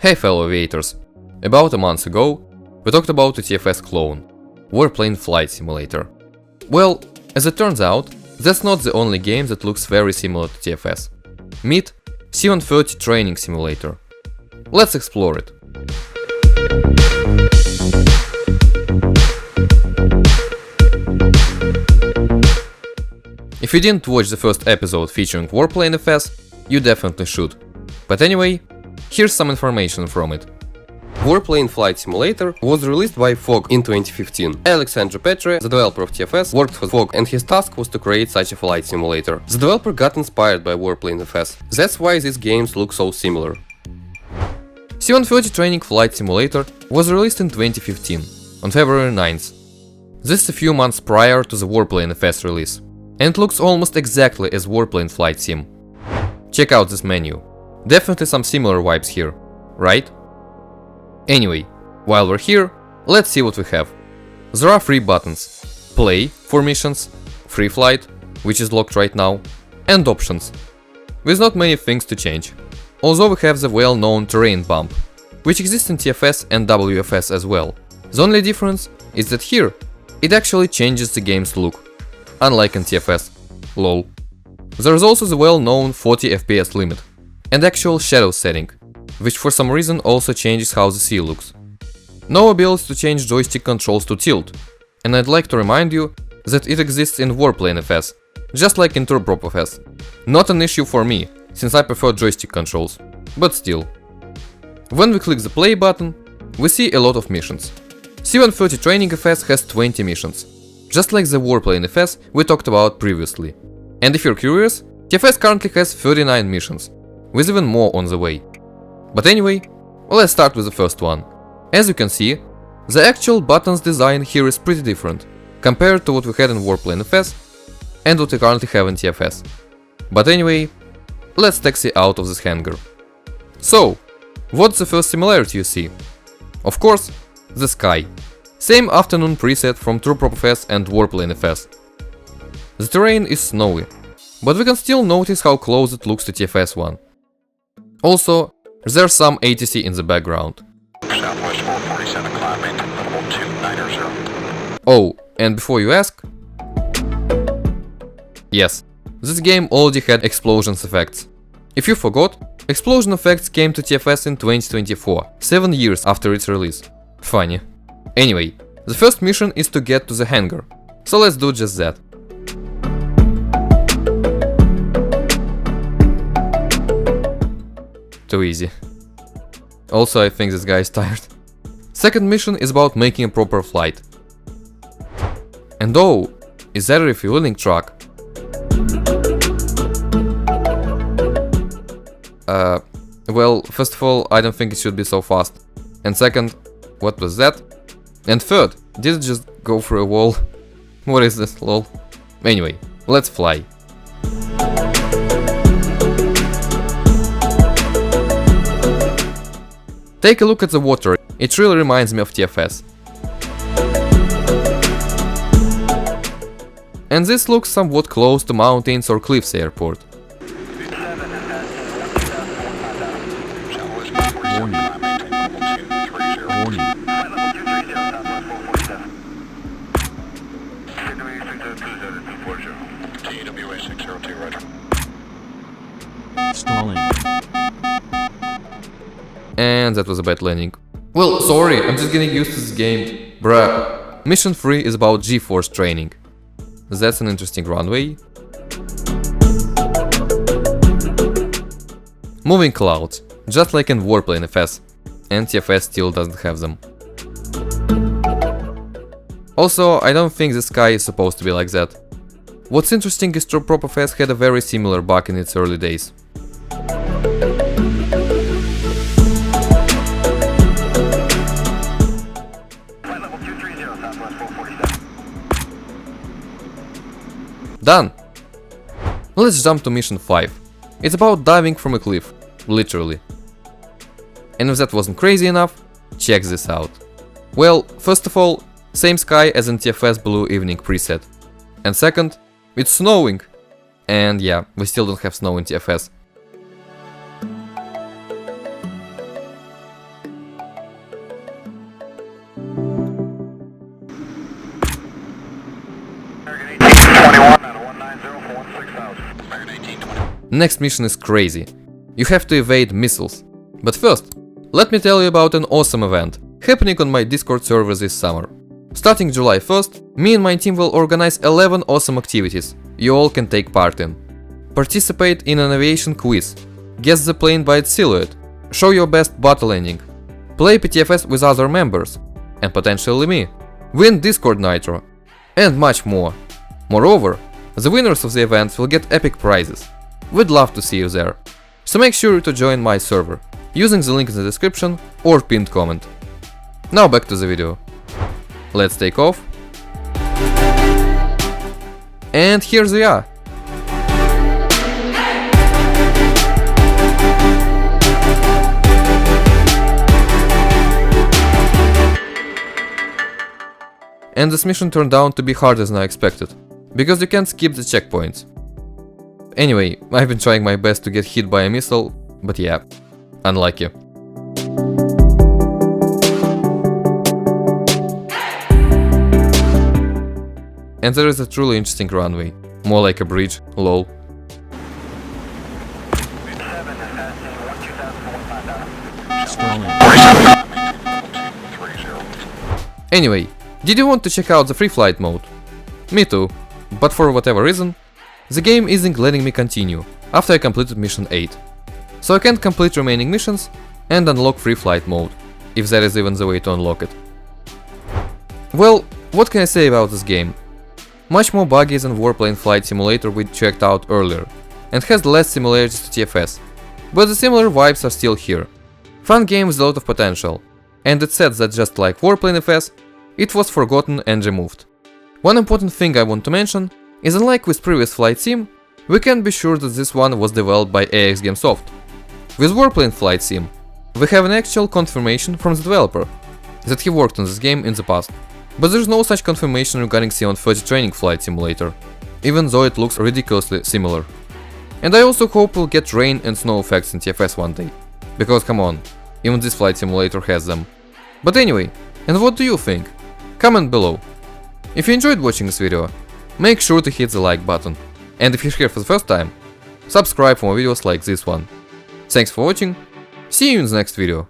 Hey fellow aviators, about a month ago we talked about a TFS clone, Warplane Flight Simulator. Well, as it turns out, that's not the only game that looks very similar to TFS. Meet C-130 Training Simulator. Let's explore it. If you didn't watch the first episode featuring Warplane FS, you definitely should. But anyway, here's some information from it. Warplane Flight Simulator was released by FOG in 2015. Alexandre Petre, the developer of TFS, worked for FOG and his task was to create such a flight simulator. The developer got inspired by Warplane FS. That's why these games look so similar. C-130 Training Flight Simulator was released in 2015, on February 9th. This is a few months prior to the Warplane FS release, and it looks almost exactly as Warplane Flight Sim. Check out this menu. Definitely some similar vibes here, right? Anyway, while we're here, let's see what we have. There are 3 buttons: Play for missions, Free Flight, which is locked right now, and Options, with not many things to change. Although we have the well-known terrain bump, which exists in TFS and WFS as well. The only difference is that here, it actually changes the game's look, unlike in TFS. Lol. There is also the well-known 40 FPS limit, and actual shadow setting, which for some reason also changes how the sea looks. No ability to change joystick controls to tilt, and I'd like to remind you that it exists in Warplane FS, just like in Turboprop FS. Not an issue for me, since I prefer joystick controls, but still. When we click the play button, we see a lot of missions. C-130 Training FS has 20 missions, just like the Warplane FS we talked about previously. And if you're curious, TFS currently has 39 missions, with even more on the way. But anyway, let's start with the first one. As you can see, the actual buttons design here is pretty different, compared to what we had in Warplane FS and what we currently have in TFS. But anyway, let's taxi out of this hangar. So, what's the first similarity you see? Of course, the sky. Same afternoon preset from Turboprop FS and Warplane FS. The terrain is snowy, but we can still notice how close it looks to TFS one. Also, there's some ATC in the background. Southwest 447, climb into level 290. Oh, and before you ask... Yes, this game already had explosions effects. If you forgot, explosion effects came to TFS in 2024, 7 years after its release. Funny. Anyway, the first mission is to get to the hangar, so let's do just that. Too easy. Also, I think this guy is tired. Second mission is about making a proper flight. And oh, is that a refueling truck? Well, first of all, I don't think it should be so fast. And second, what was that? And third, did it just go through a wall? What is this, lol? Anyway, let's fly. Take a look at the water, it really reminds me of TFS. And this looks somewhat close to mountains or cliffs airport. Stalling. And that was a bad landing. Well, sorry, I'm just getting used to this game. Bruh. Mission 3 is about Geforce training. That's an interesting runway. Moving clouds, just like in Warplane FS, and TFS still doesn't have them. Also, I don't think the sky is supposed to be like that. What's interesting is Turboprop FS had a very similar bug in its early days. Done! Let's jump to mission 5. It's about diving from a cliff, literally. And if that wasn't crazy enough, check this out. Well, first of all, same sky as in TFS Blue Evening preset. And second, it's snowing! And yeah, we still don't have snow in TFS. 1520. Next mission is crazy. You have to evade missiles. But first, let me tell you about an awesome event happening on my Discord server this summer. Starting July 1st, me and my team will organize 11 awesome activities you all can take part in. Participate in an aviation quiz, guess the plane by its silhouette, show your best battle landing, play TFS with other members, and potentially me, win Discord Nitro, and much more. Moreover, the winners of the events will get epic prizes. We'd love to see you there. So make sure to join my server, using the link in the description or pinned comment. Now back to the video. Let's take off. And here they are. And this mission turned out to be harder than I expected, because you can't skip the checkpoints. Anyway, I've been trying my best to get hit by a missile, but yeah, unlucky. And there is a truly interesting runway, more like a bridge, lol. Stalling. Anyway, did you want to check out the free flight mode? Me too, but for whatever reason, the game isn't letting me continue after I completed mission 8. So I can't complete remaining missions and unlock free flight mode, if there is even the way to unlock it. Well, what can I say about this game? Much more buggy than Warplane Flight Simulator we checked out earlier, and has less similarities to TFS, but the similar vibes are still here. Fun game with a lot of potential, and it's sad that just like Warplane FS, it was forgotten and removed. One important thing I want to mention is unlike with previous flight sim, we can be sure that this one was developed by AX Gamesoft. With Warplane Flight Sim, we have an actual confirmation from the developer that he worked on this game in the past. But there's no such confirmation regarding C-130 Training Flight Simulator, even though it looks ridiculously similar. And I also hope we'll get rain and snow effects in TFS one day, because come on, even this flight simulator has them. But anyway, and what do you think? Comment below. If you enjoyed watching this video, make sure to hit the like button, and if you're here for the first time, subscribe for more videos like this one. Thanks for watching, see you in the next video.